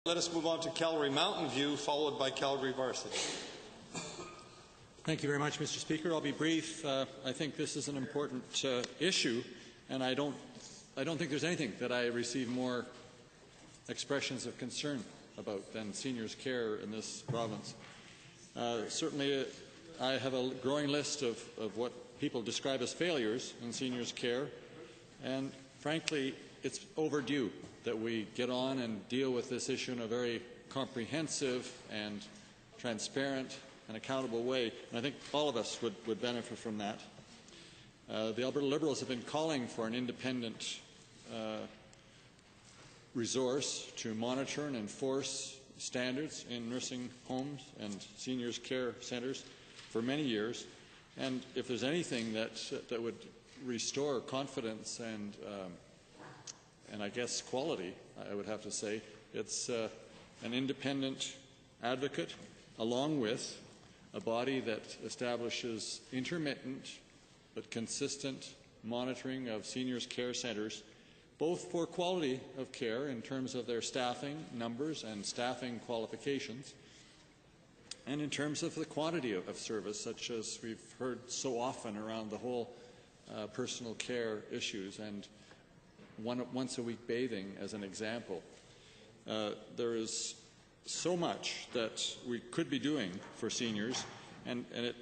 Let us move on to Calgary Mountain View, followed by Calgary Varsity. Thank you very much, Mr. Speaker. I'll be brief. I think this is an important issue, and I don't think there's anything that I receive more expressions of concern about than seniors' care in this province. Certainly, I have a growing list of what people describe as failures in seniors' care, and frankly, it's overdue that we get on and deal with this issue in a very comprehensive and transparent and accountable way. And I think all of us would benefit from that. The Alberta Liberals have been calling for an independent resource to monitor and enforce standards in nursing homes and seniors' care centres for many years. And if there's anything that would restore confidence and I guess quality, I would have to say, it's an independent advocate along with a body that establishes intermittent but consistent monitoring of seniors' care centres, both for quality of care in terms of their staffing numbers and staffing qualifications, and in terms of the quantity of service, such as we've heard so often around the whole personal care issues and once-a-week bathing as an example. There is so much that we could be doing for seniors, and it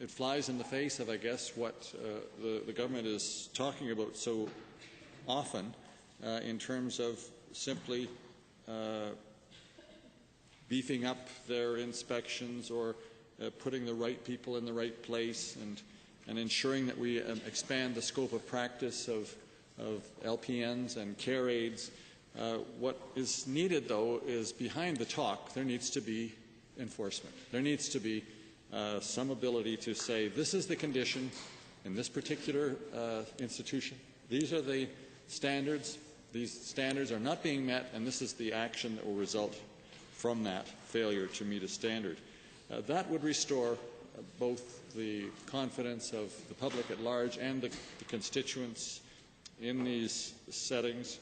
flies in the face of, I guess, what the government is talking about so often in terms of simply beefing up their inspections or putting the right people in the right place and ensuring that we expand the scope of practice of LPNs and care aides. What is needed, though, is behind the talk, there needs to be enforcement. There needs to be some ability to say, this is the condition in this particular institution. These are the standards. These standards are not being met, and this is the action that will result from that failure to meet a standard. That would restore both the confidence of the public at large and the constituents in these settings,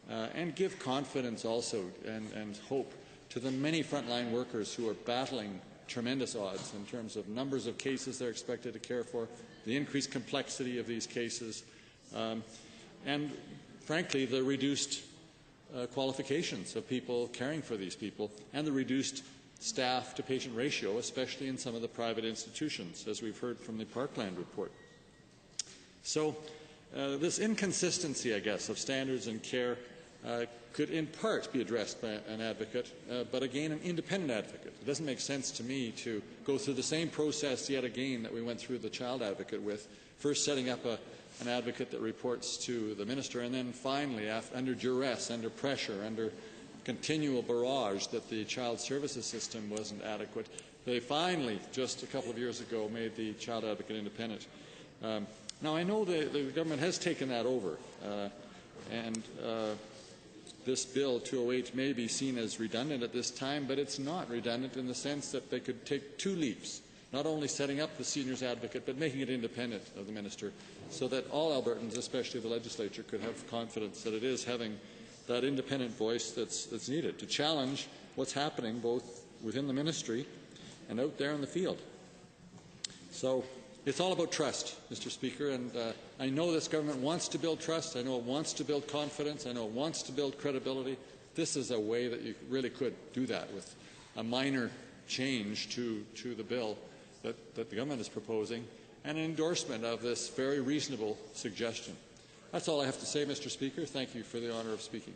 and give confidence also and hope to the many frontline workers who are battling tremendous odds in terms of numbers of cases they're expected to care for, the increased complexity of these cases, and frankly the reduced qualifications of people caring for these people, and the reduced staff to patient ratio, especially in some of the private institutions, as we've heard from the Parkland report. So this inconsistency, I guess, of standards and care could in part be addressed by an advocate, but again, an independent advocate. It doesn't make sense to me to go through the same process yet again that we went through the child advocate with, first setting up an advocate that reports to the minister, and then finally, under duress, under pressure, under continual barrage that the child services system wasn't adequate, they finally, just a couple of years ago, made the child advocate independent. Now, I know the government has taken that over, and this Bill 208 may be seen as redundant at this time, but it's not redundant in the sense that they could take two leaps, not only setting up the seniors advocate, but making it independent of the minister, so that all Albertans, especially the Legislature, could have confidence that it is having that independent voice that's needed to challenge what's happening both within the ministry and out there in the field. So it's all about trust, Mr. Speaker, and I know this government wants to build trust. I know it wants to build confidence. I know it wants to build credibility. This is a way that you really could do that with a minor change to the bill that the government is proposing and an endorsement of this very reasonable suggestion. That's all I have to say, Mr. Speaker. Thank you for the honour of speaking.